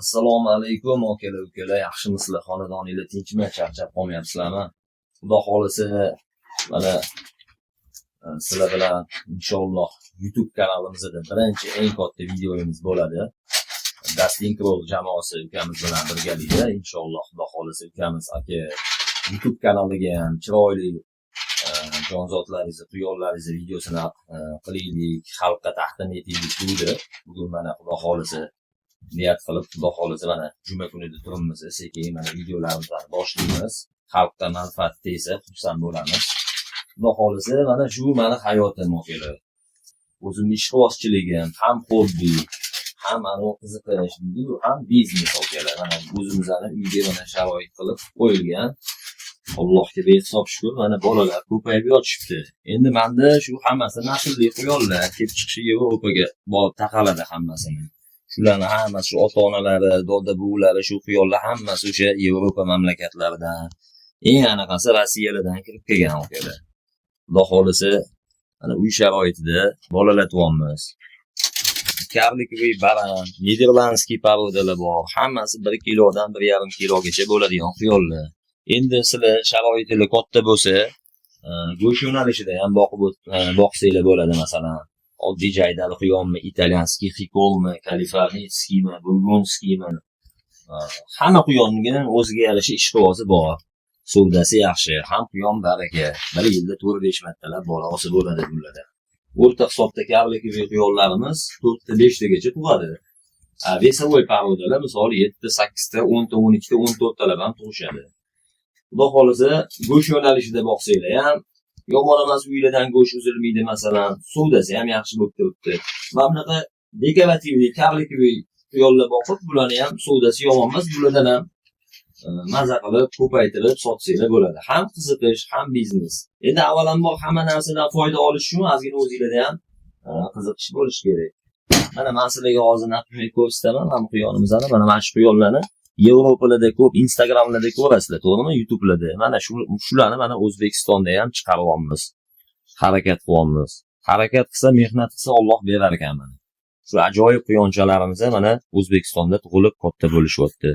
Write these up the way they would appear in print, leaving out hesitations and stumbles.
Assalomu alaykum aka-ukalar, yaxshimisizlar? Xonadoningizlar tinchmi? Charchab qolmayapsizlarmi? Xudo xolisa mana sizlar bilan inshaalloh YouTube kanalimizda birinchi eng katta videomiz bo'ladi. Dustin Crow jamoasi ukamiz bilan birgalikda inshaalloh xudo xolisa ukamiz aka YouTube kanaliga ham chiroyli jonzotlaringizni, quyonlaringizni videosini qilaylik, xalqqa taqdim etaylik dedi. Bugun mana xudo xolisa niyat qilib, xudo xolisa mana juma kunida turibmiz. Sekin mana videolarimizni boshlaymiz. Xalqqa manfaat tegsa xursand bo'lamiz. Xudo xolisa mana shu meni hayotim okalar. O'zimning ishqibozchiligim, ham hobbi, ham mana qiziqish, ham biznes okalar. Mana o'zimizning uyga mana sharoit qilib qo'yilgan. Allohga behisob shukr, mana bolalar ko'payib yotishibdi. Endi menda shu hammasi naslli quyonlar kelib chiqishi Yevropaga borib taqaladi hammasini. Shularning hammasi shu ota-onalari, doda-buvilari, shu quyonlar hammasi o'sha Yevropa mamlakatlaridan, eng anaqasi Rossiyalardan kirib kelgan okalar. Xudo xolisa mana uy sharoitida bolalatyapmiz. Karlikovый baran, niderlandskiy porodalar bor. Hammasi 1 kilodan 1,5 kilogacha bo'ladigan quyonlar. Endi sizlar sharoitingiz katta bo'lsa, go'sht yo'nalishida ham boqsanglar bo'ladi. Masalan, oddiy jaydari quyonmi, italyanskiy xikolmi, kaliforniyskiymi, burgonskiymi, hamma quyonning o'ziga yarasha ishqibozi bor. Savdosi yaxshi, ham quyon baraka. Bir yilda 4-5 martalab bola olsa bo'ladi bularda. O'rta hisobda karlikovый quyonlarimiz 4-5 tagacha tug'adi. Vesovoy porodalar misol 7-8 ta, 10 ta, 12 ta, 14 talab ham tug'ishadi. Xudo xolisa go'sht yo'nalishida boqsanglar ham yomon emas, uylardan go'sht uzilmaydi masalan, savdosi ham yaxshi bo'lib turibdi. Mana bunaqa dekorativli, karlikovый quyonlar boqib, bularni ham savdosi yomon emas, bulardan ham maza qilib, ko'paytirib sotsanglar bo'ladi. Ham qiziqish, ham biznes. Endi avvalambor hamma narsadan foyda olish uchun ozgina o'zingizda ham qiziqish bo'lish kerak. Mana men sizlarga hozir naqshni ko'rsataman, ham quyonimizni, mana shu quyonlarni Yevropalarda ko'p, Instagramlarda ko'rasizlar, to'g'rimi? YouTubelarda. Mana shularni mana O'zbekistonda ham chiqaryapmiz. Harakat qilyapmiz. Harakat qilsa, mehnat qilsa Alloh berar ekan mana. Shu ajoyib quyonchalarimiz mana O'zbekistonda tug'ilib katta bo'lishyapti.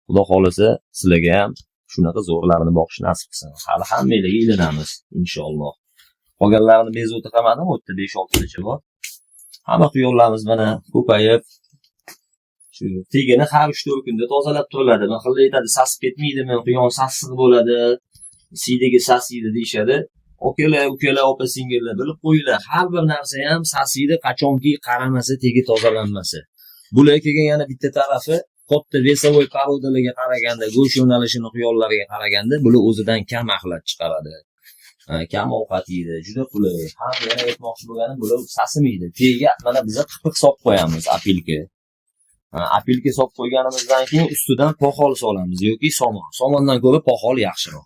Xudo xolisa sizlarga ham shunaqa zo'rlarni boqish nasib qilsin. Hali hammanglarga ilinamiz inshaalloh. Qolganlarni bezovta qilmadim, o'tda 5-6 tacha bor. Hamma quyonlarimiz mana ko'payib shu tegini har 3-4 kunda tozalab turiladi. Mahalla aytadi, sasib ketmaydimi? Quyon sassiq bo'ladi, siydagi sasiydi deyshadi. Okalar, ukalar, opa-singillar bilib qo'yinglar. Har bir narsa ham sasiydi qachonki qaramasa, tegi tozalanmasa. Bular kelgan yana bitta tarafi katta vesovoy porodalarga qaraganda, go'sht yo'nalishining quyonlariga qaraganda, bular o'zidan kam axlat chiqaradi. Kam ovqat yeydi, juda qulay. Ham yana aytmoqchi bo'lganim, bular sasimaydi. Tega mana biz qipiq solib qo'yamiz, apilka. Apilka solib qo'yganimizdan keyin ustidan poxol solamiz yoki somon. Somondan ko'ra poxol yaxshiroq.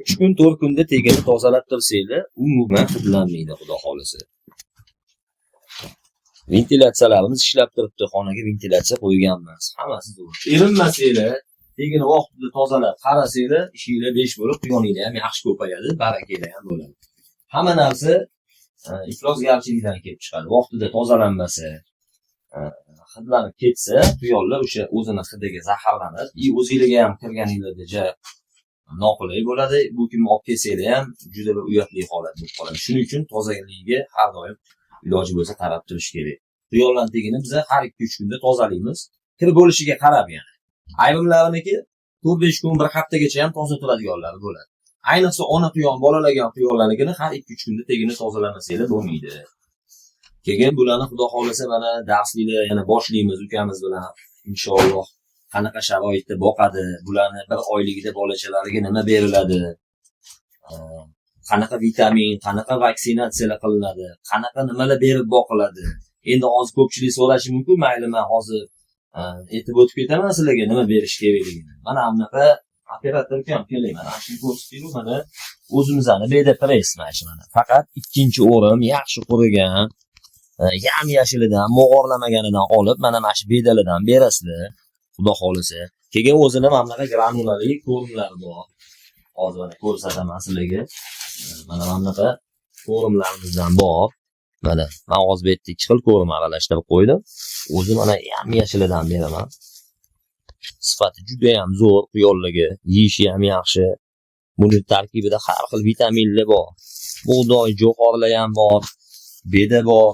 3 kun, 4 kunda tegini tozalab tursanglar, umuman hidlanmaydi xudo xolisa. Ventilyatsiyalarimiz ishlab turibdi, xonaga ventilyatsiya qo'yganmiz. Hammasi to'g'ri. Erinmasanglar, tegini vaqtida tozalab qarasanglar, ishinglar 5 bo'lib, quyoninglar ham yaxshi ko'payadi, barakanglar ham bo'ladi. Hamma narsa iflosgarchilikdan kelib chiqadi. Vaqtida tozalanmasa, hidlanib ketsa, quyonlar o'sha o'zini hidiga zaharlanib, o'zingizga ham kirganingizda noqulay bo'ladi. Bu kim olib kelsanglar ham juda bir uyatli holat bo'lib qoladi. Shuning uchun tozaligiga har doim iloji bo'lsa qarab turish kerak. Quyonlarning tegini biz har 2-3 kunda tozalaymiz. Kir bo'lishiga qarab yana. Ayrimlariniki 4-5 kun, bir haftagacha ham toza turadiganlar bo'ladi. Ayniqsa ona quyon, bolalagan quyonlarnikini har 2-3 kunda tegini tozalanmasanglar bo'lmaydi. Keyin bularni xudo xolisa mana darsliklar yana boshlaymiz ukamiz bilan inshaalloh. Qanaqa sharoitda boqadi, bularni bir oyligida bolachalariga nima beriladi, qanaqa vitamin, qanaqa vaksinatsiyalar qilinadi, qanaqa nimalar berib boqiladi. Endi hozir ko'pchilik so'rashi mumkin, mayli men hozir aytib o'tib ketaman sizlarga nima berish kerakligini. Mana bunaqa operator ham keling, mana shuni ko'rsatib, mana o'zimizning beda press mana. Faqat 2-o'rim yaxshi qurigan, yam-yashilidan, mog'orlamaganidan olib, mana shu bedalardan berasizlar. Xudo xolisa. Keyin o'zini mana bunaqa granulali ko'rimlar bor. Hozir mana ko'rsataman sizlarga. Mana bunaqa ko'rimlarimizdan bor. Mana men hozir bu yerda 2 xil ko'rim aralashtirib qo'ydim. O'zi mana yam-yashilidan beraman. Sifati juda ham zo'r, quyonligi, yeyishi ham yaxshi. Buni tarkibida har xil vitaminlar bor. Bug'doy, jo'xorilar ham bor, beda bor.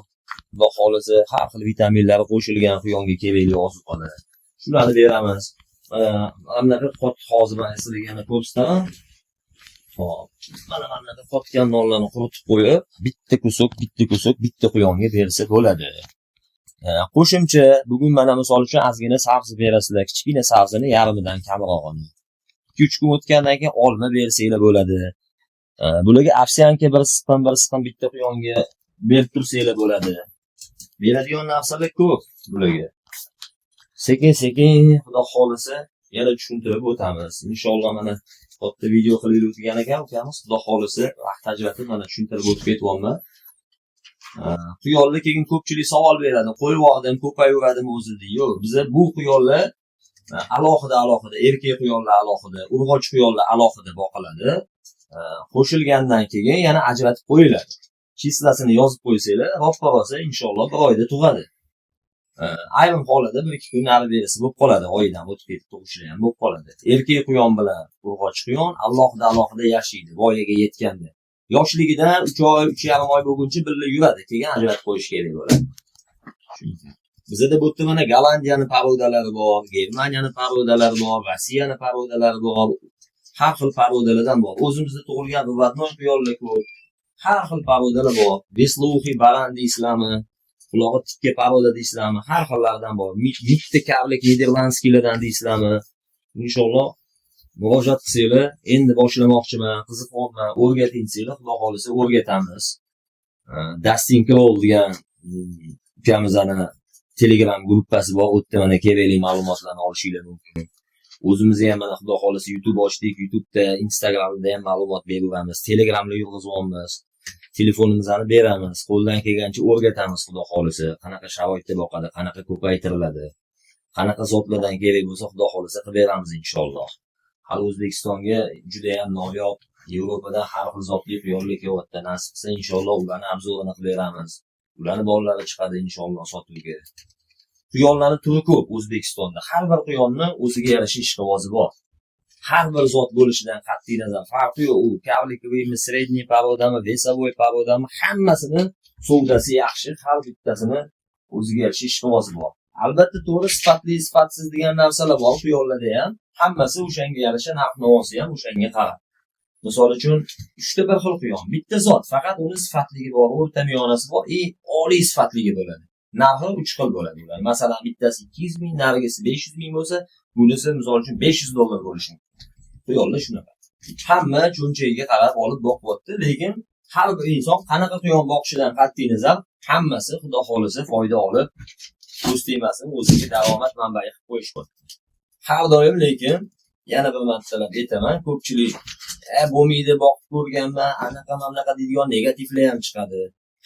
Xudo xolisi har xil vitaminlar qo'shilgan quyonga kerakli ozuqalar. Shularni beramiz. Mana hozir men sizlarga yana ko'rsataman. Hop, mana qotgan nonlarni quritib qo'yib, bitta ko'sak, bitta quyonga bersa bo'ladi. Qo'shimcha bugun mana misol uchun ozgina sabzi berasizlar, kichkina sabzini yarmidan kamrog'ini. 2-3 kun o'tgandan keyin olma bersanglar bo'ladi. Bularga ovsyanka bir siqim bitta quyonga berib tursanglar bo'ladi. Beradigan narsalar ko'p bularga. Sekin xudo xolisa yana tushuntirib o'tamiz. Inshaalloh mana katta video qilib o'tgan ekan ukamiz, xudo xolisa vaqt ajratib mana tushuntirib o'tib ketyapman. Quyonlar keyin ko'pchilik savol beradi, qo'yvoqdan ko'payaveradimi o'zida? Yo'q, biza bu quyonlar alohida, erkak quyonlar alohida, urg'och quyonlar alohida boqiladi. Qo'shilgandan keyin yana ajratib qo'yiladi. Chislasini yozib qo'ysanglar, roppa bo'lsa inshaalloh bir oyda tug'adi. Ayrim hollarda 1-2 kun nari berisi bo'lib qoladi, oydan o'tib ketib tug'ishlar ham bo'lib qoladi. Erkak quyon bilan urg'och quyon alohida yashaydi, voyaga yetganda. Yoshligidan 3 oy, 3,5 oy bo'lguncha birga yuradi, keyin ajratib qo'yish kerak bo'ladi. Bizda bu yerda mana Gollandiyani parodalari bor, Germaniyani parodalari bor, Rossiyani parodalari bor. Har xil parodalardan bor. O'zimizda tug'ilgan vatnosh quyonlar ko'p. Har xil parodalar bor. Vesluhi baran deysizlarmi? Qulog'i tikka paroda deysizlarmi? Har xillardan bor. Bitta karlik niderlandskiylardan deysizlarmi? Inshaalloh murojaat qilsanglar, endi boshlamoqchiman, qiziqyapman, o'rgating desanglar, xudo xolisa o'rgatamiz. Dustin Crow degan ukamizning Telegram gruppasi bor. U yerda mana kerakli ma'lumotlarni olishingiz mumkin. O'zimiz ham mana xudo xolisa YouTube ochdik. YouTube'da, Instagramda ham ma'lumot beramiz. Telegramda yurg'izamiz. Telefonimizni beramiz. Qo'ldan kelgancha o'rgatamiz xudo xolisa. Qanaqa sharoitda boqadi, qanaqa ko'paytiriladi, qanaqa zotlardan kerak bo'lsa xudo xolisa qilib beramiz inshaalloh. Hali O'zbekistonga juda ham noyob, Yevropadan har xil zotli quyonlar kelyapti. Nasib qilsa inshaalloh ularni obzorini qilib beramiz. Ularni bolalari chiqadi inshaalloh sotuvga. Quyonlarning turi ko'p O'zbekistonda. Har bir quyonning o'ziga yarasha ishqibozi bor. Har bir zot bo'lishidan qat'iy nazar farqi yo'q. U kavlikoviymi, sredniy parodami, vesovoy parodami, hammasining savdosi yaxshi. Har bittasini o'ziga yarasha ishqibozi bor. Albatta to'g'ri sifatli, sifatsiz degan narsalar bor quyonlarda ham. Hammasi o'shanga yarasha narx-navosi ham o'shanga qarab. Misol uchun 3 ta bir xil quyon, bitta zot, faqat uni sifatligi bor, o'rta miyonasi bor, oliy sifatligi bo'ladi. Narxi 3 xil bo'ladi ular. Masalan, bittasi 200 ming, narigisi 500 ming bo'lsa, bunisi misol uchun $500 bo'lishi mumkin. Quyonlar shunaqa. Hamma cho'nchagiga qarab olib boqyapti, lekin har bir inson qanaqa quyon boqishidan qat'iy nazar hammasi xudo xolisa foyda olib, ko'z tegmasin, o'ziga daromad manbai qilib qo'yishmoqda. Har doim lekin yana bir martalab aytaman, ko'pchilik bo'lmaydi, boqib ko'rganman, anaqa deydigan negativlar ham chiqadi.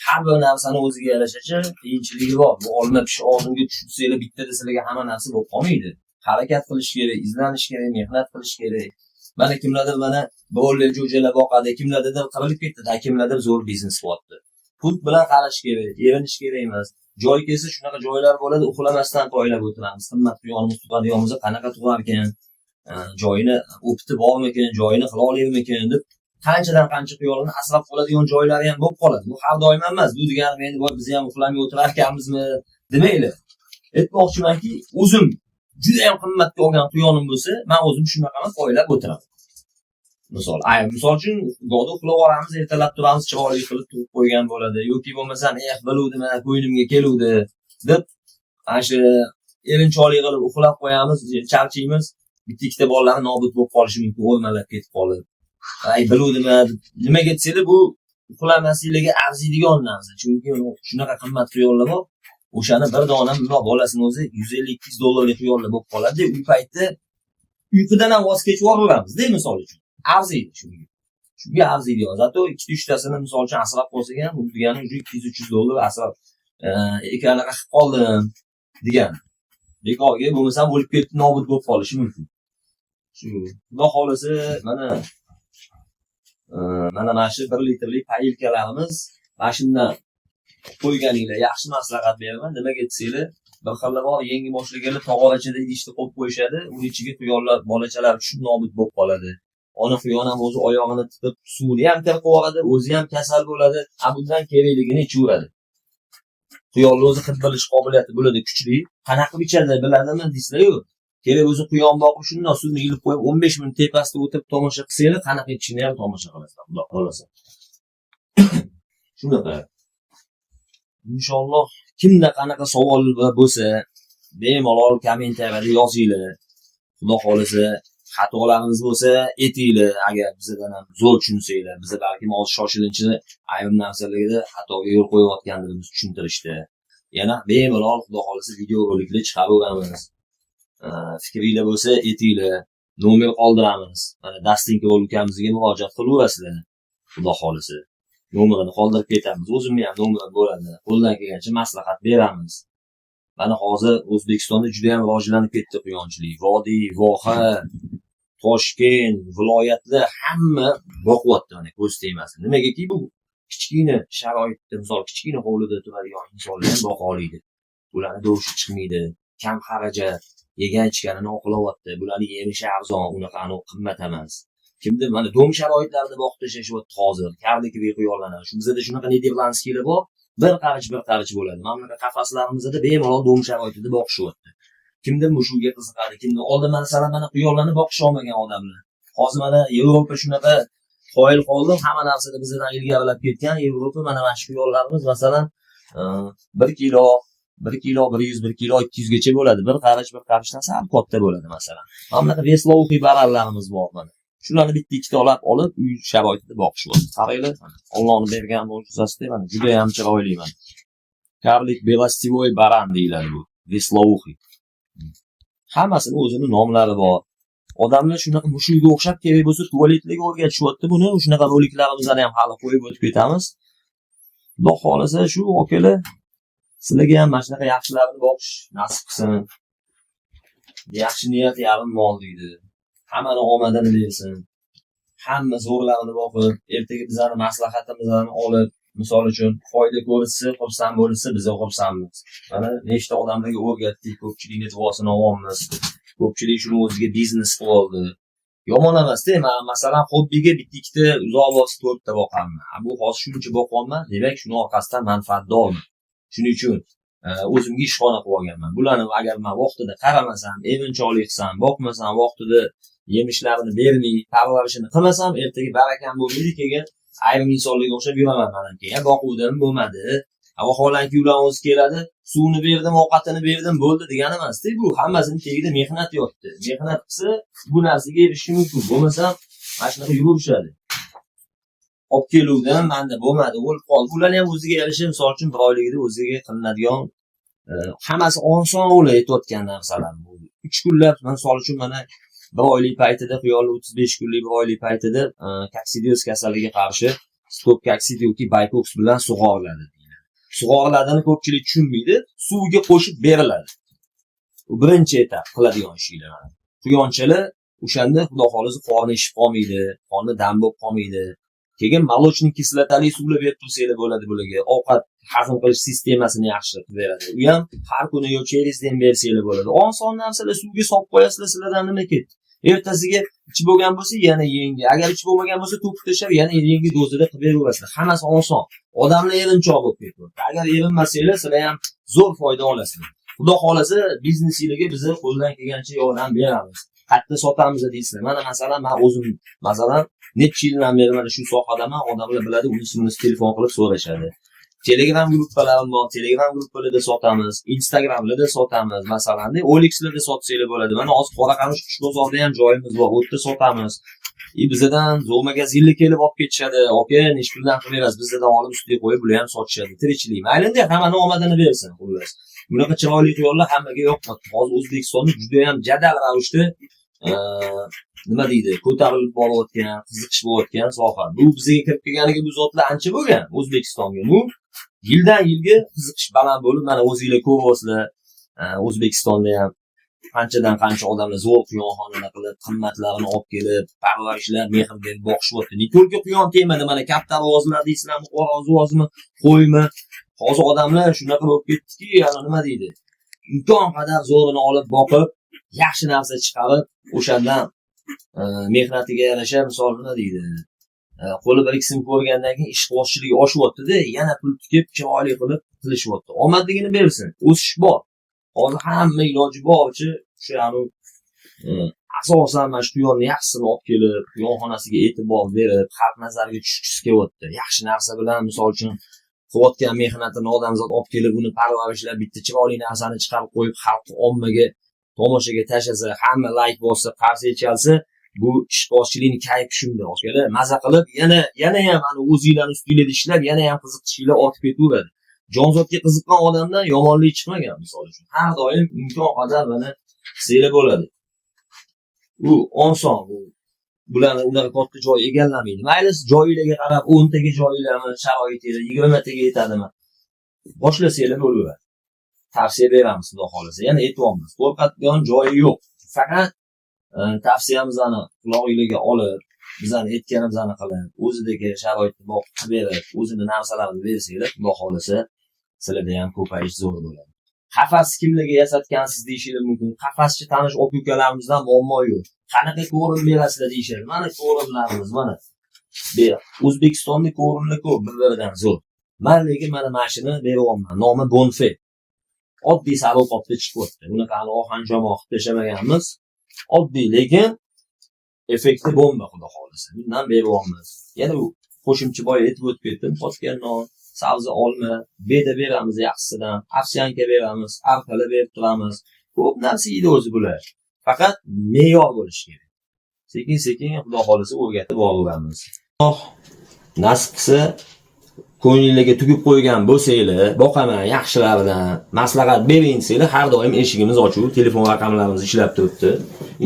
Har bir narsani o'ziga yarashacha qiyinchiligi bor. Bu olma pish oldinga tushsanglar bitta desalarga hamma narsa bo'lib qolmaydi. Harakat qilish kerak, izlanish kerak, mehnat qilish kerak. Mana kimlardir mana bolalar jo'jalar boqadi, kimlardir qirilib ketdi, kimlardir zo'r biznes qilyapti. Pul bilan qarash kerak, erinish kerak emas. Joy kelsa shunaqa joylar bo'ladi, uxlamasdan poylab o'tiramiz. Qimmat quyonimiz tug'adiganimizda qanaqa tug'ar ekan, joyini o'pti bormikan, joyini qila olaymikan deb qanchadan qancha quyonlarni asrab qoladigan joylari ham bo'lib qoladi. Bu har doim emas. Bu degani endi biz ham uxlamay o'tirar ekanmizmi demanglar. Aytmoqchimanki, o'zim juda ham qimmatga olgan quyonim bo'lsa, men o'zim shunaqani poylab o'tiraman. Misol uchun go'da uxlab olamiz, ertalab turamiz, chiroyli qilib turib qo'ygan bo'ladi. Yoki bo'lmasam, biluvdim, ko'nglimga keluvdi deb ana shu erinchoqlik qilib uxlab qo'yamiz, charchaymiz. Bitta-ikkita bolalar nobud bo'lib qolishi mumkin, o'lmalab ketib qolib. Biluvdim, nimaga desanglar, bu uxlamasligiga arziydigan narsa. Chunki shunaqa qimmat quyonlar bor. O'shani bir dona bolasini o'zi $150-200 quyonlar bo'lib qoladi. U paytda uyqudan ham voz kechib yuboramiz-da, misol uchun. Arziydi shunga. Shunga arziydi. Zato 2-3 tasini misol uchun asrab qolsak ham, bu degani $200-300 asrab ekanaqa qilib qoldim degan. Bekorga bo'lmasam o'lib ketib nobud bo'lib qolishi mumkin. Shu xudo xolisa mana shu 1 litrlik payilkalarimiz mana shundan qo'yganinglar yaxshi maslahat beraman. Nimaga desanglar, bir xilliroq yengi boshlaganlar tog'orachada idishni qo'yib qo'yishadi, uning ichiga quyonlar, bolachalar tushib nobud bo'lib qoladi. Ona quyon ham o'zi oyog'ini tutib, suvni ham kirib qo'yadi, o'zi ham kasal bo'ladi. Bundan kerakligini ichaveradi. Quyonlar o'zi hid bilish qobiliyati bo'ladi, kuchli. Qanaqa bichada biladimi deysizlar-ku. Kerak o'zi quyon boqib shundan suvni ilib qo'yib 15 minut tepasida o'tirib tomosha qilsanglar, qanaqa ichishini ham tomosha qilasizlar, xudo xolasa. Shunaqa. Inshaalloh kimda qanaqa savol bo'lsa, bemalol kommentariyada yozinglar. Xudo xolasa, xatolarimiz bo'lsa, aytinglar. Agar bizdan ham zo'r tushunsanglar, biz balki hozir shoshilinchli ayrim narsalarda xatoga yo'l qo'yayotganligimizni tushuntirishdi. Yana bemalol xudo xolasa video roliklar chiqaraveramiz. Fikringlar bo'lsa, aytinglar. Nomer qoldiramiz. Mana Dastin ukamizga murojaat qilaverasizlar. Xudo xolasa. Nomerini qoldirib ketamiz. O'zimning ham nomerim bo'ladi. Qo'ldan kelgancha maslahat beramiz. Mana hozir O'zbekistonda juda ham rivojlanib ketdi quyonchilik. Vodiy, voha, Toshkent, viloyatlar hamma boqyapti, mana ko'z tegmasin. Nimagaki bu kichkina sharoitda, misol kichkina hovlida turadigan insonlar ham boqa oladi. Ularni do'shi chiqmaydi, kam xarajat, yegan ichganini oqlayapti. Bularni yemishi arzon, unaqa qimmat emas. Kimdir mana dom sharoitlarida boqib tashlashyapti hozir. Karniki quyonlarni. Shu bizda shunaqa niderlandskilar bor. Bir qarich bo'ladi. Mamlakat qafaslarimizda bemalol dom sharoitida boqishyapti. Kimdir mushuga qiziqadi, kimdir oldin mana quyonlarni boqish olmagan odamlar. Hozir mana Yevropa shunaqa qoyil qoldi, hamma narsada bizdan ilgarilab ketgan. Yevropa mana shu quyonlarimiz masalan 1 kilo, 1 kilo, 101 kilo, 200 gacha bo'ladi. Bir qarichdan sal katta bo'ladi masalan. Mamlakat veslovxiy barallarimiz bor mana. Shularni bitta ikkita olib uy sharoitida boqishyapti. Qaranglar, Allohning bergan mo'jizasi mana juda ham chiroyli mana. Karlik belostivoy baran deyiladi bu. Veslovxiy. Hammasini o'zining nomlari bor. Odamlar shunaqa mushuga o'xshab kerak bo'lsa tualetlarga o'rgatishyapti buni. Shunaqa roliklarimizni ham hali qo'yib o'tib ketamiz. Xudo xolasa shu okalar sizlarga ham mana shunaqa yaxshilarni boqish nasib qilsin. Yaxshi niyat yarim mol deydi. Hammani omadini bersin. Hamma zo'rlarini boqib, ertaga bizlarning maslahatimizni olib, misol uchun foyda ko'rsa, xursand bo'lsa, biz xursandmiz. Mana nechta odamlarga o'rgatdik, ko'pchilikning duosini olamiz. Ko'pchilik shuni o'ziga biznes qilib oldi. Yomon emas-da, men masalan hobbiga bitta ikkita uzoq vaqt to'rtta boqaman. Bu hozir shuncha boqolman, demak shuni orqasidan manfaatdorman. Shuning uchun o'zimga ishxona qilib olganman. Bularni agar men vaqtida qaramasam, evincholik qilsam, boqmasam, vaqtida yemishlarini bermay, parvarishini qilmasam, ertaga barakam bo'lmaydi, keyin ayrim insonlarga o'xshab yuraman men keyin. Boquvdim bo'lmadi. Vaholanki ular o'zi keladi, suvni berdim, ovqatini berdim, bo'ldi degani emas-da. Bu hammasining tagida mehnat yotdi. Mehnat qilsa, bu narsaga erishish mumkin. Bo'lmasa, mana shunaqa yuraverishadi. Olib keluvdim, menda bo'lmadi, o'lib qoldi. Bularni ham o'ziga yarasha, misol uchun bir oyligida o'ziga qilinadigan hammasi oson o'ylab aytayotgan narsalar bu. 3 kunlab, misol uchun mana bir oylik paytida, quyonlar 35 kunlik bir oylik paytida koksidioz kasalligiga qarshi stop koksidioki Baykox bilan sug'oriladi. Sug'oriladini ko'pchilik tushunmaydi, suvga qo'shib beriladi. Bu birinchi etap qiladigan ishlar. Quyonchalar o'shanda xudo xolisi qorni ishib qolmaydi, qorni dam bo'lib qolmaydi. Keyin молочный kislotali suvlar berib tursanglar bo'ladi bularga. Ovqat hazm qilish sistemasini yaxshi qilib beradi. U ham har kuni yo cherizdan bersanglar bo'ladi. Oson narsalar suvga solib qo'yasizlar, sizlardan nima ketdi? Ertasiga ichib bo'lgan bo'lsa, yana yangi. Agar ichib bo'lmagan bo'lsa, to'kib tashlab, yana yangi dozada qilib beraverasizlar. Hammasi oson. Odamlar erinchoq bo'lib ketdi. Agar erinmasanglar, sizlar ham zo'r foyda olasizlar. Xudo xolasa, biznesingizga biz qo'ldan kelgancha yordam beramiz. Qayerda sotamiz deysizlar. Mana masalan, men o'zim masalan necha yildan beri mana shu sohadaman, odamlar biladi, unisini telefon qilib so'rashadi. Telegram gruppalarim bor, Telegram gruppalarida sotamiz, Instagramlarda sotamiz, masalan, OLXlarda sotsanglar bo'ladi. Mana hozir Qoraqamish kuch bozorida ham joyimiz bor, u yerda sotamiz. Bizdan zo'r magazinlar kelib olib ketishadi. Aka, nech puldan qilib berasiz? Bizdan olib ustiga qo'yib, bular ham sotishadi. Tirikchilik. Maylida hammani omadini bersin, xullas. Bunaqa chiroyli quyonlar hammaga yoqmaydi. Hozir O'zbekistonda juda ham jadal ravishda nima deydi, ko'tarilib borayotgan, qiziqish bo'layotgan soha. Bu bizga kirib kelganiga bu zotlar ancha bo'lgan O'zbekistonga. Bu yildan yilga qiziqish baland bo'lib, mana o'zingizlar ko'ryapsizlar. O'zbekistonda ham qanchadan qancha odamlar zo'r quyonxonalar qilib, qimmatlarini olib kelib, parvarishlar, mehr berib boqishyapti. Nikolga quyon tegmadi, mana katta ovozlar deysizlarmi, qora ovozmi, qo'ymi? Hozir odamlar shunaqa bo'lib ketdiki, yana nima deydi? Imkon qadar zo'rini olib boqib, yaxshi narsa chiqarib, o'shandan mehnatiga yarasha misol nima deydi? Qo'li bir ikisini ko'rgandan keyin ishqibozchiligi oshyapti-da, yana pul tikib, chiroyli qilib qilishyapti. Omadligini bersin, o'sish bor. Hozir hamma iloji boricha shu asosan mana shu quyonni yaxshisini olib kelib, quyonxonasiga e'tibor berib, xalq nazariga tushgisi kelyapti. Yaxshi narsa bilan, misol uchun, qilayotgan mehnatini odamzod olib kelib, uni parvarishlab, bitta chiroyli narsani chiqarib qo'yib, xalqni ommaga, tomoshaga tashlasa, hamma layk bossa, qarshi chalsa, bu ishqibozchilikning kayfi shunda, akalar. Maza qilib, yana ham ana o'zinglarning ustingizda ishlab, yana ham qiziqishinglar ortib ketaveradi. Jonzotga qiziqqan odamdan yomonlik chiqmagan, misol uchun. Har doim imkon qadar mana seli bo'ladi. U oson, bularni unaqa katta joy egallamaydi. Mayli joyingizga qarab 10 taga joyinglarni sharoitingiz 20 taga yetadimi? Boshlasanglar bo'laveradi. Tavsiya beramiz, xudo xolasa. Yana aytyapmiz, qo'rqadigan joyi yo'q. Faqat tavsiyamizni quloqingizga olib, bizani aytganimizni qilib, o'zidagi sharoitni boqib berib, o'zini narsalarini bersanglar, xudo xolasa, sizlarda ham ko'payish zo'r bo'ladi. Qafas kimlarga yasatgansiz deyishingiz mumkin. Qafaschi tanish aka-ukalarimizdan muammo yo'q. Qanaqa ko'rim berasizlar deyishadi. Mana ko'rimlarimiz mana. O'zbekistonning ko'rimlari ko'p, bir-biridan zo'r. Men lekin mana mashina beryapman. Nomi Bonfe. Oddiy saroqobda chiqyapti. Bunaqa ohanjom qilib tashlamaganmiz. Oddiy lekin effekti bomba, xudo xolasa. Bundan beryapmiz. Yana u qo'shimcha boya aytib o'tib ketdim. Qotgan non, sabzi olma, beda beramiz yaxshisidan, ovsyanka beramiz, arpala berib turamiz. Ko'p narsa yeydi o'zi bular. Faqat me'yor bo'lishi kerak. Sekin-sekin xudo xolasa o'rgatib boraveramiz. Nasib qilsa, ko'ngillarga tugib qo'ygan bo'lsanglar, boqaman yaxshilaridan maslahat bering desanglar, har doim eshigimiz ochiq, telefon raqamlarimiz ishlab turibdi.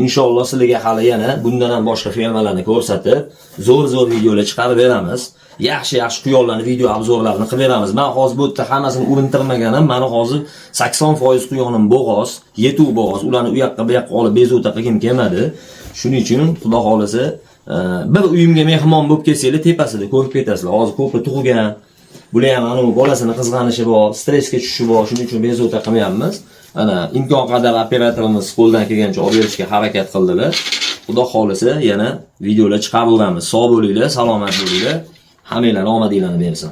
Inshaalloh sizlarga hali yana bundan ham boshqa fermalarni ko'rsatib, zo'r videolar chiqarib beramiz. Yaxshi quyonlarni video obzorlarini qilib beramiz. Men hozir bu yerda hammasini urintirmaganim, mana hozir 80% quyonim bo'g'oz, yetuv bo'g'oz. Ularni u yoqqa bu yoqqa olib bezovta qilgim kelmadi. Shuning uchun xudo xolasa bir uyimga mehmon bo'lib kelsanglar, tepasida ko'rib ketasizlar. Hozir ko'pi tug'ilgan. Bular ham ana bolasini qizg'anishi bor, stressga tushishi bor. Shuning uchun bezovta qilmayapmiz. Ana imkon qadar operatorimiz qo'ldan kelgancha olib berishga harakat qildilar. Xudo xolasa yana videolar chiqarib beramiz. Sog' bo'linglar, salomat bo'linglar. Hammanglarga omadinglarni bersin.